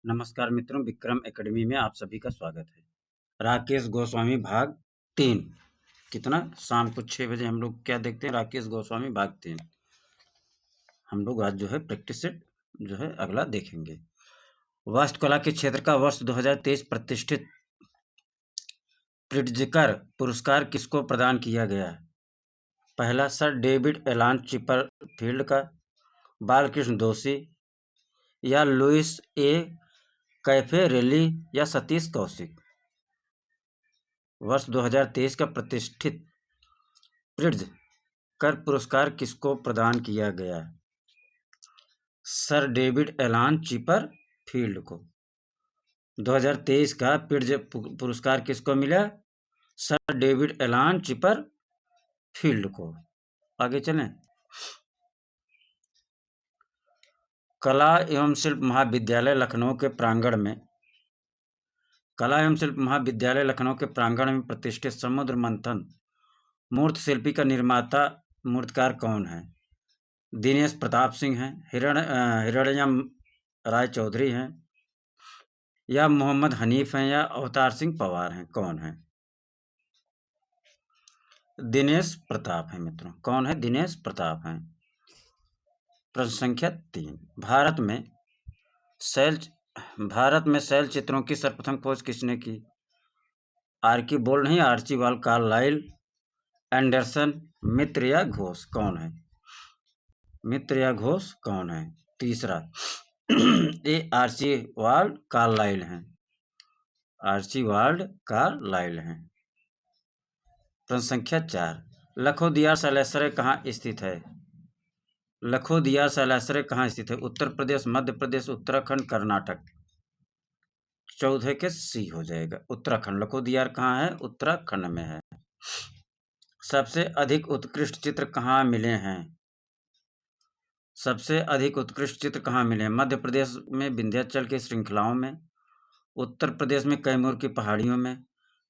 नमस्कार मित्रों, विक्रम एकेडमी में आप सभी का स्वागत है। राकेश गोस्वामी भाग 3। कितना? शाम को 6 बजे हम लोग क्या देखते हैं? राकेश गोस्वामी भाग 3। हम लोग आज जो है प्रैक्टिस सेट जो है अगला देखेंगे। वास्तुकला के क्षेत्र का वर्ष 2023 प्रतिष्ठित प्रिट्जकर पुरस्कार किसको प्रदान किया गया? पहला, सर डेविड एलान चिपरफील्ड का, बालकृष्ण दोषी या लुइस ए कैफेरेली या सतीश कौशिक। वर्ष 2023 का प्रतिष्ठित प्रिट्जकर पुरस्कार किसको प्रदान किया गया? सर डेविड एलान चिपरफील्ड को। 2023 का प्रिट्जकर पुरस्कार किसको मिला? सर डेविड एलान चिपरफील्ड को। आगे चलें। कला एवं शिल्प महाविद्यालय लखनऊ के प्रांगण में प्रतिष्ठित समुद्र मंथन मूर्त शिल्पी का निर्माता मूर्तिकार कौन है? दिनेश प्रताप सिंह हैं, हिरण्यम राय चौधरी हैं, या मोहम्मद हनीफ हैं, या अवतार सिंह पवार हैं? कौन है? दिनेश प्रताप हैं मित्रों। कौन है? दिनेश प्रताप हैं। प्रश्न संख्या 3। भारत में शैल चित्रों की सर्वप्रथम खोज किसने की? आर्कीबोल्ड नहीं, आर्चीबाल्ड कार्लाइल, एंडरसन, मित्र या घोष? कौन है? मित्र या घोष कौन है? तीसरा, ये आर्चीबाल्ड कार्लाइल हैं। आर्चीबाल्ड कार्लाइल हैं। प्रश्न संख्या 4। लखोदिया शैलाश्रय कहाँ स्थित है? लखोदिया शैलाश्रय कहाँ स्थित है? उत्तर प्रदेश, मध्य प्रदेश, उत्तराखंड, कर्नाटक? चौथे के सी हो जाएगा, उत्तराखंड। लखोदिया कहाँ है? उत्तराखंड में है। सबसे अधिक उत्कृष्ट चित्र कहाँ मिले हैं? सबसे अधिक उत्कृष्ट चित्र कहाँ मिले हैं? मध्य प्रदेश में विंध्याचल की श्रृंखलाओं में, उत्तर प्रदेश में कैमूर की पहाड़ियों में,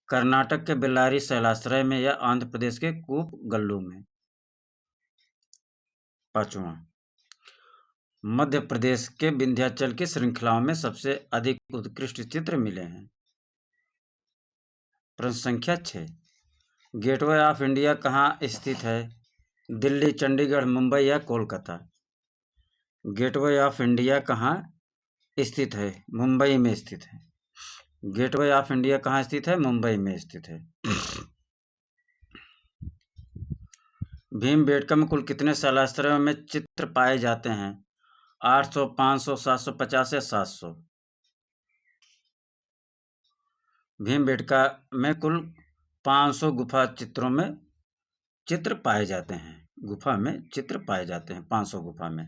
कर्नाटक के बेल्लारी शैलाश्रय में, या आंध्र प्रदेश के कूप गल्लू में? पांचवा, मध्य प्रदेश के विंध्याचल की श्रृंखलाओं में सबसे अधिक उत्कृष्ट चित्र मिले हैं। प्रश्न संख्या 6। गेटवे ऑफ इंडिया कहाँ स्थित है? दिल्ली, चंडीगढ़, मुंबई या कोलकाता? गेटवे ऑफ इंडिया कहाँ स्थित है? मुंबई में स्थित है। गेटवे ऑफ इंडिया कहाँ स्थित है? मुंबई में स्थित है। भीमबेटका में कुल कितने शैलाश्रयों में चित्र पाए जाते हैं? 800, 500, 750 या 700? भीमबेटका में कुल 500 गुफा चित्रों में चित्र पाए जाते हैं। गुफा में चित्र पाए जाते हैं 500 गुफा में।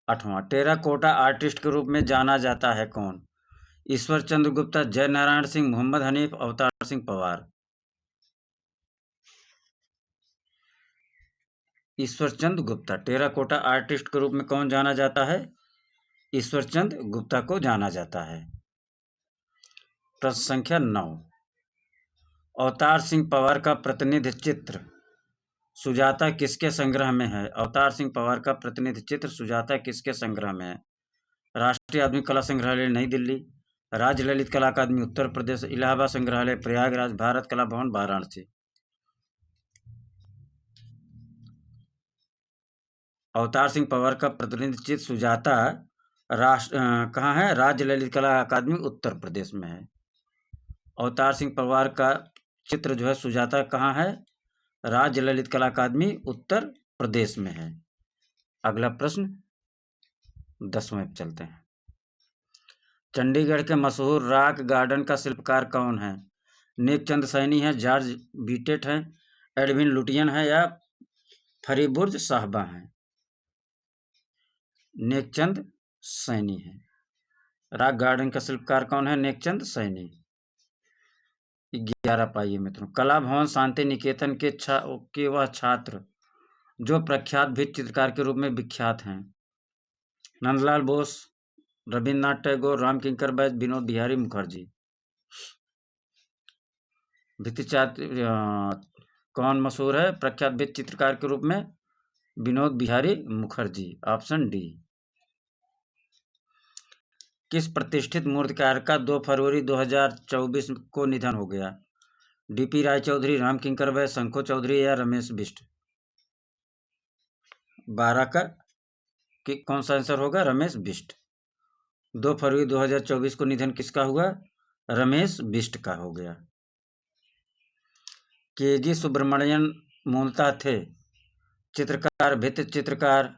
8वां, टेराकोटा आर्टिस्ट के रूप में जाना जाता है कौन? ईश्वर चंद्र गुप्ता, जय नारायण सिंह, मोहम्मद हनीफ, अवतार सिंह पवार? ईश्वर चंद्र गुप्ता। टेराकोटा आर्टिस्ट के रूप में कौन जाना जाता है? ईश्वर चंद्र गुप्ता को जाना जाता है। प्रश्न संख्या 9। अवतार सिंह पवार का प्रतिनिधि चित्र सुजाता किसके संग्रह में है? अवतार सिंह पवार का प्रतिनिधि चित्र सुजाता किसके संग्रह में है? राष्ट्रीय आधुनिक कला संग्रहालय नई दिल्ली, राज्य ललित कला अकादमी उत्तर प्रदेश, इलाहाबाद संग्रहालय प्रयागराज, भारत कला भवन वाराणसी? अवतार सिंह पवार का प्रतिनिधि चित्र सुजाता कहाँ है? राज्य ललित कला अकादमी उत्तर प्रदेश में है। अवतार सिंह पवार का चित्र जो है सुजाता कहाँ है? राज्य ललित कला अकादमी उत्तर प्रदेश में है। अगला प्रश्न 10वें पे चलते हैं। चंडीगढ़ के मशहूर रॉक गार्डन का शिल्पकार कौन है? नेकचंद सैनी है, जॉर्ज बीटेट है, एडविन लुटियन है, या फरीबुर्ज साहबा है? नेकचंद सैनी है। रॉक गार्डन का शिल्पकार कौन है? नेकचंद सैनी। 11 पाइए मित्रों। कला भवन शांति निकेतन के वह छात्र जो प्रख्यात भित्ति चित्रकार के रूप में विख्यात हैं? नंदलाल बोस, रविन्द्रनाथ टैगोर, रामकिंकर बैस, विनोद बिहारी मुखर्जी? भित्ति कौन मशहूर है प्रख्यात भित्ति चित्रकार के रूप में? विनोद बिहारी मुखर्जी। Option D. किस प्रतिष्ठित मूर्तिकार का 2 फरवरी 2024 को निधन हो गया? डीपी रायचौधरी, राम किंकर बैज, शंखो चौधरी या रमेश बिष्ट? 12 का कौन सा आंसर होगा? रमेश बिष्ट। 2 फरवरी 2024 को निधन किसका हुआ? रमेश बिष्ट का हो गया। केजी सुब्रमण्यन मूलतः थे चित्रकार, भित्ति चित्रकार,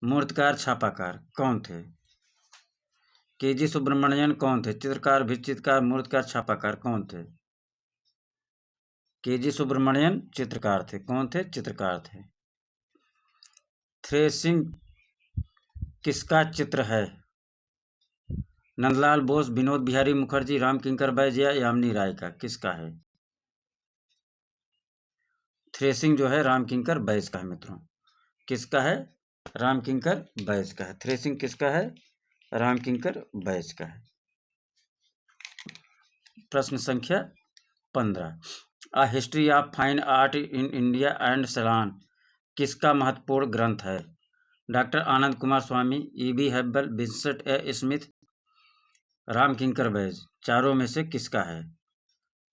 मूर्तिकार, छापाकार? कौन थे? केजी सुब्रमण्यन कौन थे? चित्रकार, भित्ति चित्रकार, मूर्तिकार, छापाकार? कौन थे? केजी सुब्रमण्यन चित्रकार थे। कौन थे? चित्रकार थे। थ्रेसिंग किसका चित्र है? नंदलाल बोस, विनोद बिहारी मुखर्जी, राम किंकर बैज या यामिनी राय का? किसका है? थ्रेसिंग जो है राम किंकर बैज का है मित्रों। किसका है? राम किंकर बैज का है। थ्रेसिंग किसका है? राम किंकर बैज का है। प्रश्न संख्या 15, a history of fine art in India and Ceylon किसका महत्वपूर्ण ग्रंथ है? Doctor Anand Coomaraswamy, E B. Havell, Vincent A. Smith, Ram Kinkar Baij? चारों में से किसका है?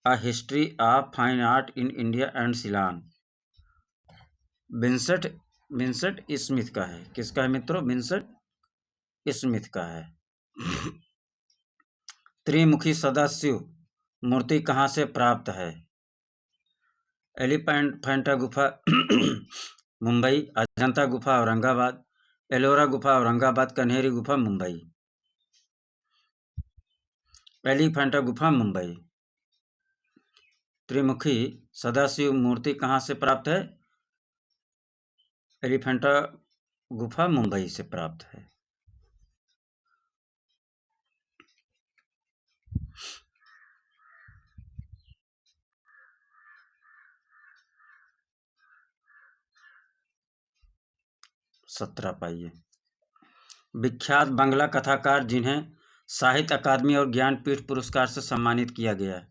A history of fine art in India and Ceylon Vincent Smith का है। किसका है मित्रों? विंसेंट स्मिथ का है। त्रिमुखी सदाशिव मूर्ति कहाँ से प्राप्त है? एलिफेंटा गुफा मुंबई, अजंता गुफा औरंगाबाद, एलोरा गुफा औरंगाबाद, कन्हेरी गुफा मुंबई? एलिफेंटा गुफा मुंबई। त्रिमुखी सदाशिव मूर्ति कहाँ से प्राप्त है? एलिफेंटा गुफा मुंबई से प्राप्त है। सत्रह पाइए। विख्यात बांग्ला कथाकार जिन्हें साहित्य अकादमी और ज्ञानपीठ पुरस्कार से सम्मानित किया गया?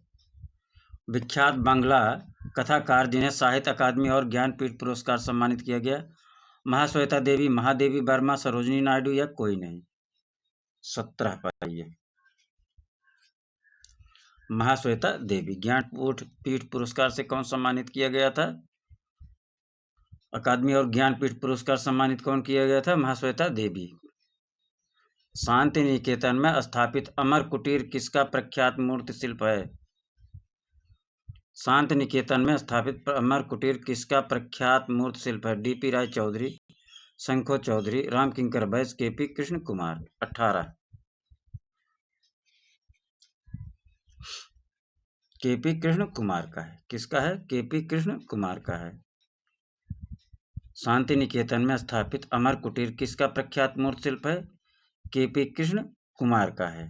विख्यात बांग्ला कथाकार जिन्हें साहित्य अकादमी और ज्ञानपीठ पुरस्कार सम्मानित किया गया? महाश्वेता देवी, महादेवी वर्मा, सरोजिनी नायडू या कोई नहीं? 17 पाइए। महाश्वेता देवी। ज्ञानपीठ पुरस्कार से कौन सम्मानित किया गया था? अकादमी और ज्ञानपीठ पुरस्कार सम्मानित कौन किया गया था? महाश्वेता देवी। शांति निकेतन में स्थापित अमर कुटीर किसका प्रख्यात मूर्ति शिल्प है? शांति निकेतन में स्थापित अमर कुटीर किसका प्रख्यात मूर्ति शिल्प है? डीपी राय चौधरी, शंखो चौधरी, राम किंकर बैज, केपी कृष्ण कुमार? 18 केपी कृष्ण कुमार का है। किसका है? केपी कृष्ण कुमार का है। शांति निकेतन में स्थापित अमर कुटीर किसका प्रख्यात मूर्ति शिल्प है? केपी कृष्ण कुमार का है।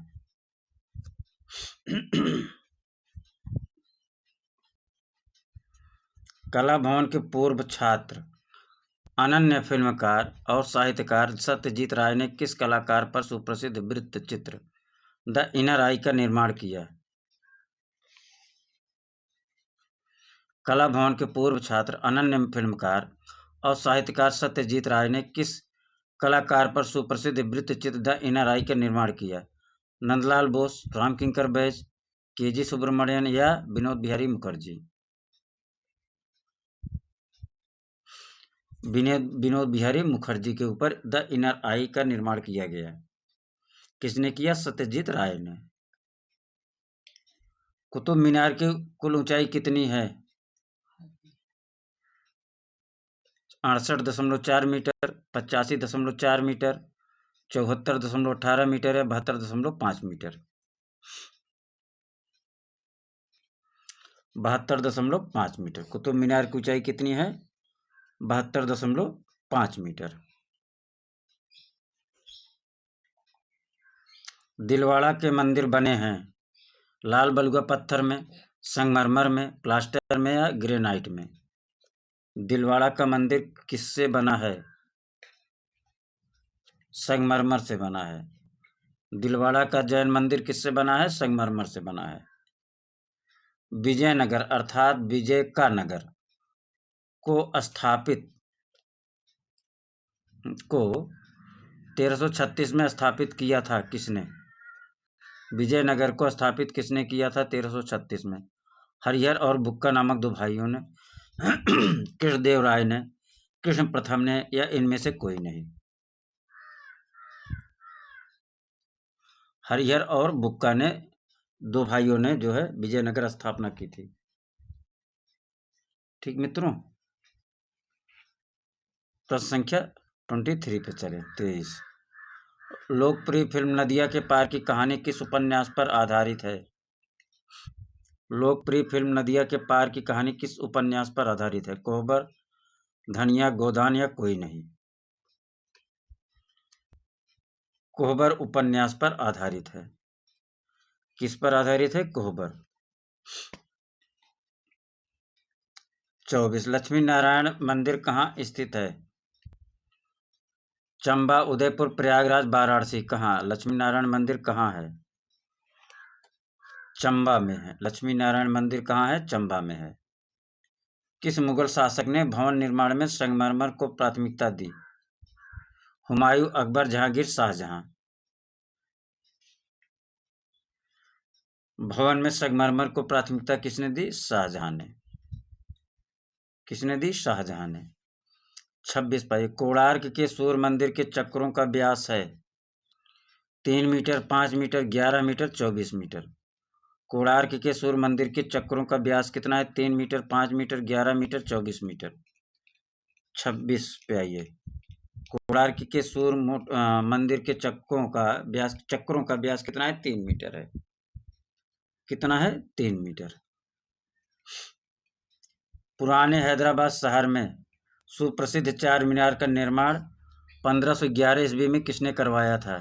कला भवन के पूर्व छात्र अनन्य फिल्मकार और साहित्यकार सत्यजीत राय ने किस कलाकार पर सुप्रसिद्ध वृत्त चित्र द इनर आई का निर्माण किया? कला भवन के पूर्व छात्र अनन्य फिल्मकार और साहित्यकार सत्यजीत राय ने किस कलाकार पर सुप्रसिद्ध वृत्त चित्र द इनर आई का निर्माण किया? नंदलाल बोस, राम किंकर बैज, केजी सुब्रमण्यन या विनोद बिहारी मुखर्जी? विनोद बिहारी मुखर्जी के ऊपर द इनर आई का निर्माण किया गया। किसने किया? सत्यजीत राय ने। कुतुब मीनार की कुल ऊंचाई कितनी है? 68.4 मीटर, 85.4 मीटर, 74.18 मीटर या 72.5 मीटर? 72.5 मीटर। कुतुब मीनार की ऊंचाई कितनी है? 72.5 मीटर। दिलवाड़ा के मंदिर बने हैं लाल बलुआ पत्थर में, संगमरमर में, प्लास्टर में या ग्रेनाइट में? दिलवाड़ा का मंदिर किससे बना है? संगमरमर से बना है। दिलवाड़ा का जैन मंदिर किससे बना है? संगमरमर से बना है। विजयनगर अर्थात विजय का नगर को स्थापित को 1336 में स्थापित किया था किसने? विजयनगर को स्थापित किसने किया था 1336 में? हरिहर और बुक्का नामक दो भाइयों ने, कृष्णदेव राय ने, कृष्ण प्रथम ने, या इनमें से कोई नहीं? हरिहर और बुक्का ने, दो भाइयों ने जो है विजयनगर स्थापना की थी। ठीक मित्रों, प्रश्न संख्या 23 पे चले। 23, लोकप्रिय फिल्म नदिया के पार की कहानी किस उपन्यास पर आधारित है? लोकप्रिय फिल्म नदिया के पार की कहानी किस उपन्यास पर आधारित है? कोहबर, धनिया, गोदान, या कोई नहीं? कोहबर उपन्यास पर आधारित है। किस पर आधारित है? कोहबर। 24, लक्ष्मी नारायण मंदिर कहाँ स्थित है? चंबा, उदयपुर, प्रयागराज, वाराणसी। कहाँ? लक्ष्मी नारायण मंदिर कहाँ है? चंबा में है। लक्ष्मी नारायण मंदिर कहाँ है? चंबा में है। किस मुगल शासक ने भवन निर्माण में संगमरमर को प्राथमिकता दी? हुमायूं, अकबर, जहांगीर, शाहजहां। भवन में संगमरमर को प्राथमिकता किसने दी? शाहजहां ने। किसने दी? शाहजहां ने। 26 पाइए, कोणार्क के सूर्य मंदिर के चक्रों का व्यास है 3 metre, 5 metre, 11 metre, 24 metre. Konark के सूर्य मंदिर के चक्रों का व्यास कितना है? 3 मीटर, 5 मीटर, 11 मीटर, 24 मीटर। 26 पे आइए, कोणार्क के सूर्य मंदिर के चक्रों का व्यास कितना है? 3 मीटर है। कितना है? 3 मीटर। पुराने हैदराबाद शहर में सुप्रसिद्ध चार मीनार का निर्माण 1511 ईस्वी में किसने करवाया था?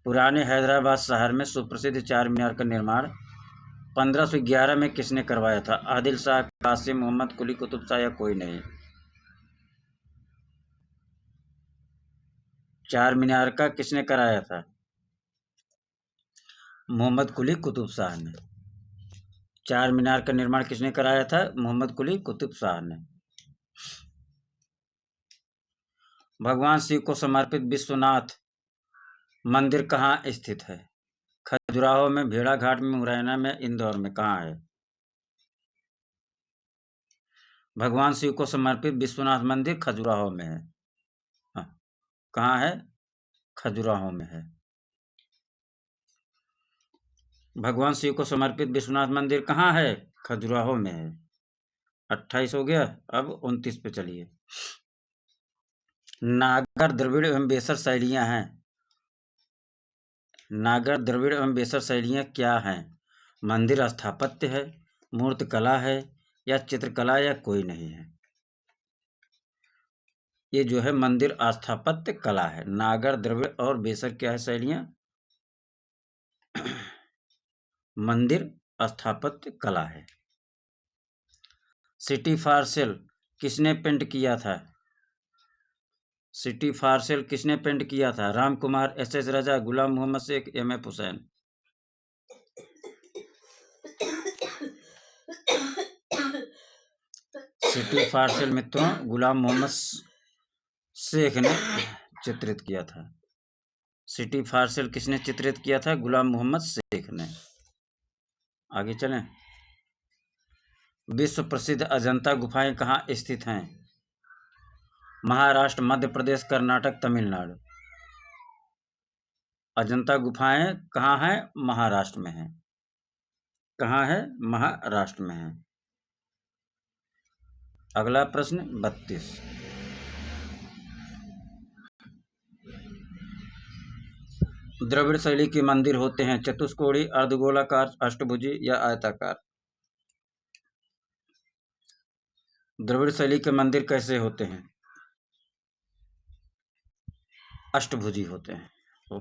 पुराने हैदराबाद शहर में सुप्रसिद्ध चार मीनार का निर्माण 1511 में किसने करवाया था? आदिल शाह, कासिम, मोहम्मद कुली, कुतुब शाह, या कोई नहीं? चार मीनार का किसने कराया था? मोहम्मद कुली कुतुब शाह ने। चार मीनार का निर्माण किसने कराया था? मोहम्मद कुली कुतुब शाह ने। भगवान शिव को समर्पित विश्वनाथ मंदिर कहाँ स्थित है? खजुराहो में, भेड़ाघाट में, मुरैना में, इंदौर में। कहाँ है? भगवान शिव को समर्पित विश्वनाथ मंदिर खजुराहो में है। हाँ, कहाँ है? खजुराहो में है। भगवान शिव को समर्पित विश्वनाथ मंदिर कहाँ है? खजुराहो में है। 28 हो गया। अब 29 पे चलिए। नागर, द्रविड़ एवं बेसर शैलियां हैं। नागर, द्रविड़ एवं बेसर शैलियां क्या हैं? मंदिर स्थापत्य है, मूर्तिकला है, या चित्रकला, या कोई नहीं है? ये जो है मंदिर स्थापत्य कला है। नागर, द्रविड़ और बेसर क्या है शैलियां? मंदिर स्थापत्य कला है। सिटी फॉर सेल किसने पेंट किया था? सिटी फॉर सेल किसने पेंट किया था? Ram Kumar, S S. Raja, Gulam Mohammed Sheikh, M F. Husain. City for sale मित्रों गुलाम मोहम्मद शेख ने चित्रित किया था। सिटी फॉर सेल किसने चित्रित किया था? गुलाम मोहम्मद शेख ने। आगे चलें। विश्व प्रसिद्ध अजंता गुफाएं कहाँ स्थित हैं? महाराष्ट्र, मध्य प्रदेश, कर्नाटक, तमिलनाडु। अजंता गुफाएं कहाँ हैं? महाराष्ट्र में हैं। कहाँ है? महाराष्ट्र में है। अगला प्रश्न 32, द्रविड़ शैली के मंदिर होते हैं चतुष्कोणीय, अर्धगोलाकार, अष्टभुजी, या आयताकार? द्रविड़ शैली के मंदिर कैसे होते हैं? अष्टभुजी होते हैं।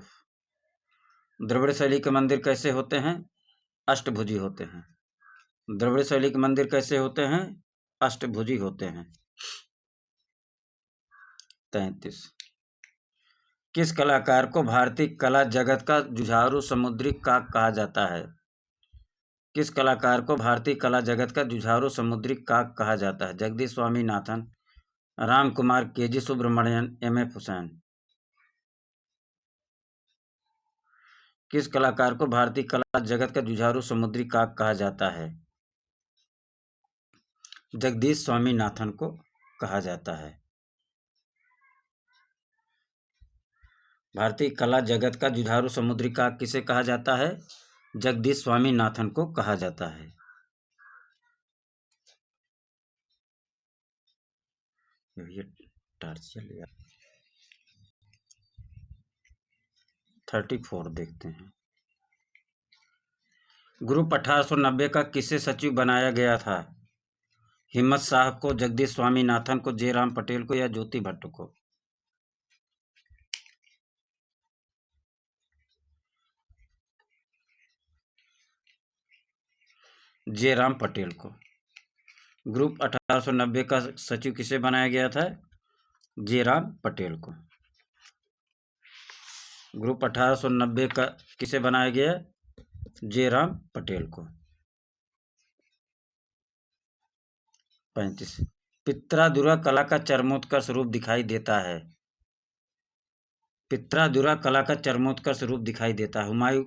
द्रविड़ शैली के मंदिर कैसे होते हैं? अष्टभुजी होते हैं। द्रविड़ शैली के मंदिर कैसे होते हैं? अष्टभुजी होते हैं। 33, किस कलाकार को भारतीय कला जगत का जुझारू समुद्री काक कहा जाता है? किस कलाकार को भारतीय कला जगत का जुझारू समुद्री काक कहा जाता है? जगदीश स्वामीनाथन, राम कुमार, के.जी. सुब्रमण्यन, एम.एफ. हुसैन। किस कलाकार को भारतीय कला जगत का जुझारू समुद्री काक कहा जाता है? जगदीश स्वामीनाथन को कहा जाता है। भारतीय कला जगत का जुझारू समुद्री काक किसे कहा जाता है? जगदीश स्वामीनाथन को कहा जाता है। ये टॉर्च चल गया। 34 देखते हैं। ग्रुप 1890 का किसे सचिव बनाया गया था? हिम्मत शाह को, जगदीश स्वामीनाथन को, जयराम पटेल को या ज्योति भट्ट को? जयराम पटेल को। ग्रुप 1890 का सचिव किसे बनाया गया था? जयराम पटेल को। ग्रुप 1890 का किसे बनाया गया? जयराम पटेल को। 35 पित्रादुरा कला का चरमोत्कर्ष रूप दिखाई देता है। पित्रादुरा कला का चरमोत्कर्ष रूप दिखाई देता है हुमायूं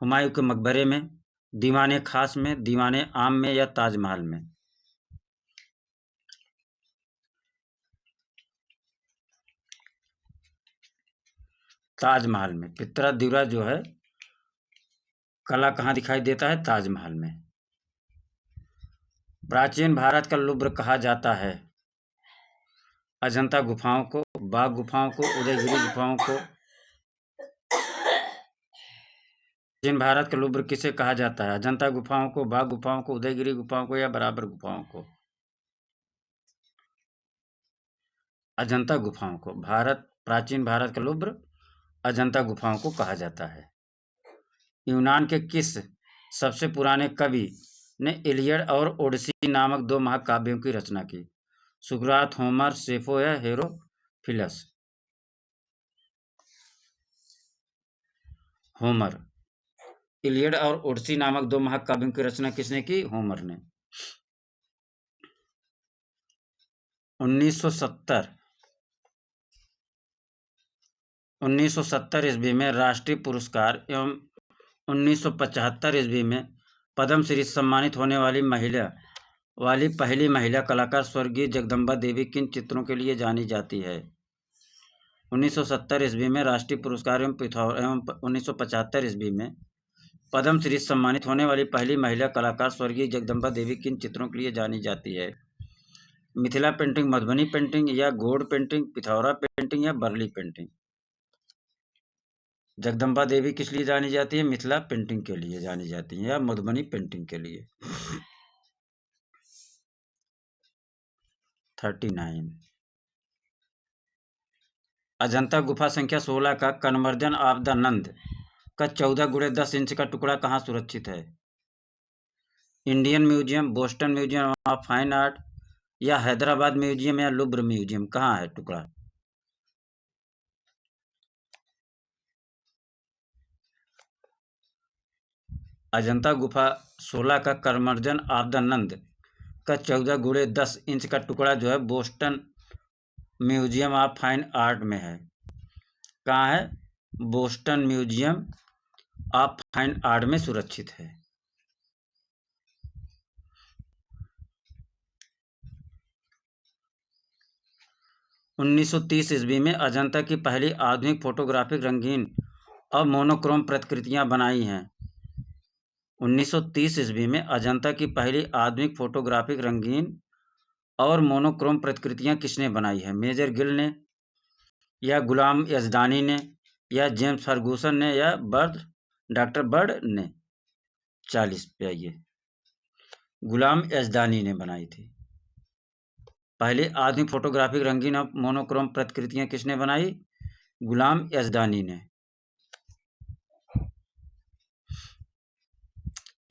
हुमायूं के मकबरे में, दीवाने खास में, दीवाने आम में या ताजमहल में? ताजमहल में। पित्रादुरा जो है कला कहाँ दिखाई देता है? ताजमहल में। प्राचीन भारत का लुब्र कहा जाता है। अजंता गुफाओं को, बाघ गुफाओं को, उदयगिरी गुफाओं को। प्राचीन भारत का लुब्र किसे कहा जाता है? अजंता गुफाओं को, बाघ गुफाओं को, उदयगिरी गुफाओं को या बराबर गुफाओं को? अजंता गुफाओं को। प्राचीन भारत का लुब्र अजंता गुफाओं को कहा जाता है। यूनान के किस सबसे पुराने कवि ने इलियड और ओडिसी नामक 2 महाकाव्यों की रचना की? सुकरात, होमर, सेफो या हेरोफिलस? होमर। इलियड और ओडिसी नामक 2 महाकाव्यों की रचना किसने की? होमर ने। 1970 ईस्वी में राष्ट्रीय पुरस्कार एवं 1975 ईस्वी में पद्मश्री सम्मानित होने वाली पहली महिला कलाकार स्वर्गीय जगदम्बा देवी किन चित्रों के लिए जानी जाती है? 1970 ईस्वी में राष्ट्रीय पुरस्कार एवं 1975 ईस्वी में पद्मश्री सम्मानित होने वाली पहली महिला कलाकार स्वर्गीय जगदम्बा देवी किन चित्रों के लिए जानी जाती है? मिथिला पेंटिंग, मधुबनी पेंटिंग या गोंड पेंटिंग, पिथौरा पेंटिंग या बर्ली पेंटिंग? जगदम्बा देवी किस लिए जानी जाती है? मिथिला पेंटिंग के लिए जानी जाती है या मधुबनी पेंटिंग के लिए। 39 अजंता गुफा संख्या 16 का कन्वर्जन ऑफ द नंद का 14x10 इंच का टुकड़ा कहाँ सुरक्षित है? Indian museum, Boston museum of fine art या हैदराबाद म्यूजियम या लुब्र म्यूजियम? कहाँ है टुकड़ा? अजंता गुफा 16 का कन्वर्जन ऑफ द नंद का 14x10 इंच का टुकड़ा जो है Boston museum of fine art में है। कहाँ है? Boston museum of fine art में सुरक्षित है। 1930 ईस्वी में अजंता की पहली आधुनिक फोटोग्राफिक रंगीन और मोनोक्रोम प्रतिकृतियां बनाई हैं। 1930 ईस्वी में अजंता की पहली आधुनिक फोटोग्राफिक रंगीन और मोनोक्रोम प्रतिकृतियां किसने बनाई है? मेजर गिल ने या गुलाम यजदानी ने या जेम्स फर्गूसन ने या डॉक्टर बर्ड ने? 40 पे आइए। गुलाम यजदानी ने बनाई थी। पहली आधुनिक फोटोग्राफिक रंगीन और मोनोक्रोम प्रतिकृतियां किसने बनाई? गुलाम यजदानी ने।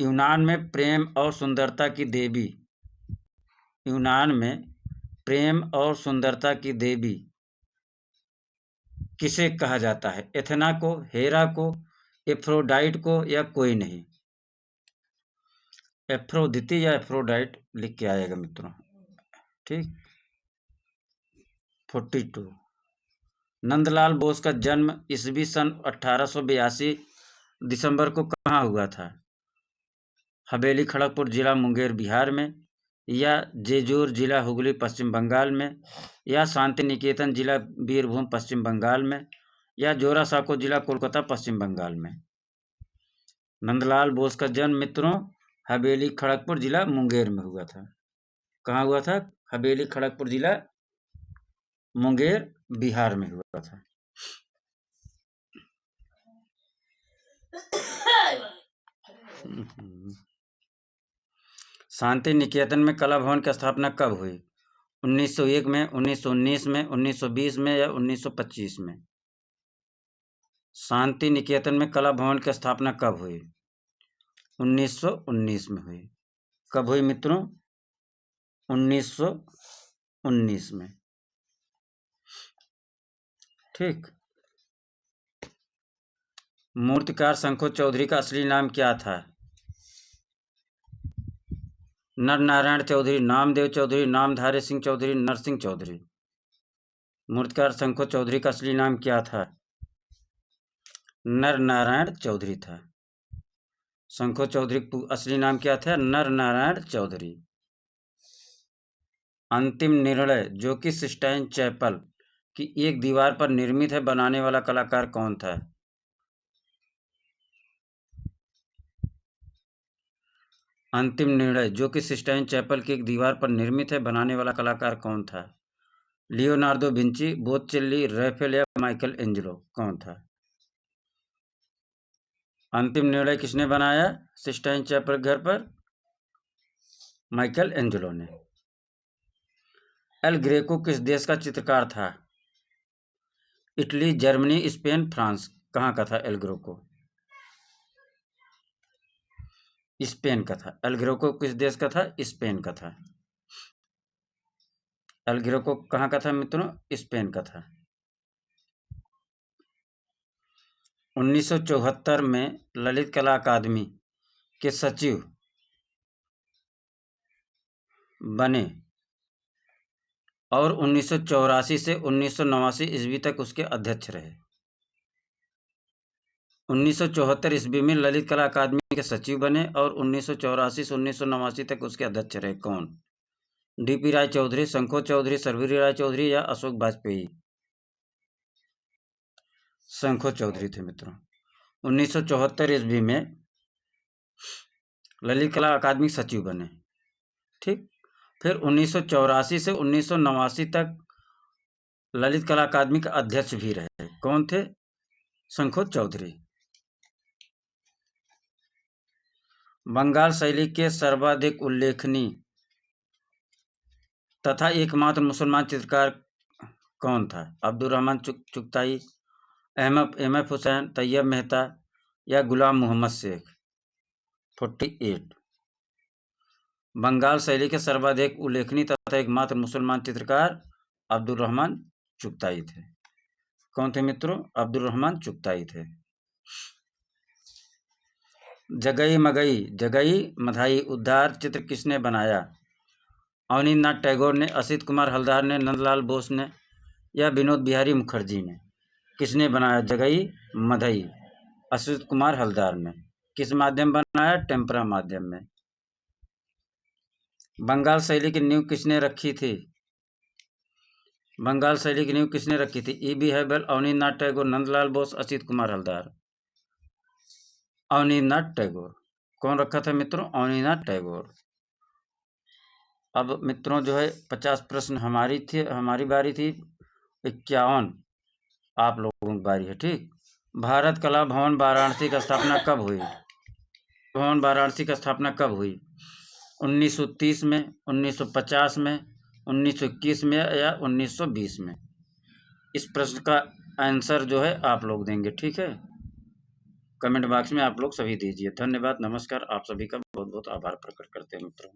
यूनान में प्रेम और सुंदरता की देवी यूनान में प्रेम और सुंदरता की देवी किसे कहा जाता है? एथेना को, हेरा को, एफ्रोडाइट को या कोई नहीं? एफ्रोदिति या एफ्रोडाइट लिख के आएगा मित्रों। ठीक। 42 नंदलाल बोस का जन्म ईस्वी सन 1882 दिसंबर को कहाँ हुआ था? हवेली खड़गपुर जिला मुंगेर बिहार में, या जेजूर जिला हुगली पश्चिम बंगाल में, या शांति निकेतन जिला बीरभूम पश्चिम बंगाल में, या जोरासांको जिला कोलकाता पश्चिम बंगाल में। नंदलाल बोस का जन्म मित्रों हवेली खड़गपुर जिला मुंगेर में हुआ था। कहाँ हुआ था? हवेली खड़गपुर जिला मुंगेर बिहार में हुआ था। शांति निकेतन में कला भवन की स्थापना कब हुई? 1901 में, 1919 में, 1920 में, या 1925 में? शांति निकेतन में कला भवन की स्थापना कब हुई? 1919 में हुई। कब हुई मित्रों? 1919 में। ठीक। मूर्तिकार शंखो चौधरी का असली नाम क्या था? नर नारायण चौधरी, नामदेव चौधरी, नामधारी सिंह चौधरी, नरसिंह चौधरी। मूर्तिकार शंखो चौधरी का असली नाम क्या था? नर नारायण चौधरी था। शंखो चौधरी का असली नाम क्या था? नर नारायण चौधरी। अंतिम निर्णय जो कि सिस्टाइन चैपल की एक दीवार पर निर्मित है, बनाने वाला कलाकार कौन था? अंतिम निर्णय जो कि सिस्टाइन चैपल की एक दीवार पर निर्मित है, बनाने वाला कलाकार कौन था? लियोनार्दो विंची, बोच्चेल्ली, रैफेल, या माइकल एंजेलो? कौन था? अंतिम निर्णय किसने बनाया सिस्टाइन चैपल घर पर? माइकल एंजेलो ने। एल ग्रेको किस देश का चित्रकार था? Italy, Germany, Spain, France. कहाँ का था एल ग्रेको? स्पेन का था। एल ग्रेको किस देश का था? स्पेन का था। एल ग्रेको कहाँ का था मित्रों? स्पेन का था। 1974 में ललित कला अकादमी के सचिव बने और 1984 से 1989 ईस्वी तक उसके अध्यक्ष रहे। 1974 ईस्वी में ललित कला अकादमी के सचिव बने और 1984 से 1989 तक उसके अध्यक्ष रहे। कौन? डीपी राय चौधरी, शंखो चौधरी, सर्वरी राय चौधरी, या अशोक वाजपेयी? शंखो चौधरी थे मित्रों। 1974 ईस्वी में ललित कला अकादमी सचिव बने। ठीक। फिर 1984 से 1989 तक ललित कला अकादमी के अध्यक्ष भी रहे। कौन थे? शंखो चौधरी। बंगाल शैली के सर्वाधिक उल्लेखनीय तथा एकमात्र मुसलमान चित्रकार कौन था? अब्दुल रहमान चुगताई, एम एफ हुसैन, तैयब मेहता, या गुलाम मोहम्मद शेख? 48। बंगाल शैली के सर्वाधिक उल्लेखनीय तथा एकमात्र मुसलमान चित्रकार अब्दुल रहमान चुगताई थे। कौन थे मित्रों? अब्दुल रहमान चुगताई थे। जगई मगई जगई मधाई उद्धार चित्र किसने बनाया? अवनींद्रनाथ टैगोर ने, असित कुमार हलदार ने, नंदलाल बोस ने, या विनोद बिहारी मुखर्जी ने? किसने बनाया जगई मधई? असित कुमार हलदार ने। किस माध्यम बनाया? टेम्परा माध्यम में। बंगाल शैली की नींव किसने रखी थी? बंगाल शैली की नींव किसने रखी थी? E B Havell, Abanindranath Tagore, Nandalal Bose, Asit Kumar Haldar? Abanindranath Tagore. कौन रखा था मित्रों? अवनींद्रनाथ टैगोर। अब मित्रों जो है 50 प्रश्न हमारी बारी थी। 51 आप लोगों की बारी है। ठीक। भारत कला भवन वाराणसी की स्थापना कब हुई? भवन वाराणसी की स्थापना कब हुई? 1930 में, 1950 में, 1921 में, या 1920 में? इस प्रश्न का आंसर जो है आप लोग देंगे। ठीक है। कमेंट बॉक्स में आप लोग सभी दीजिए। धन्यवाद, नमस्कार। आप सभी का बहुत बहुत आभार प्रकट करते हैं मित्रों।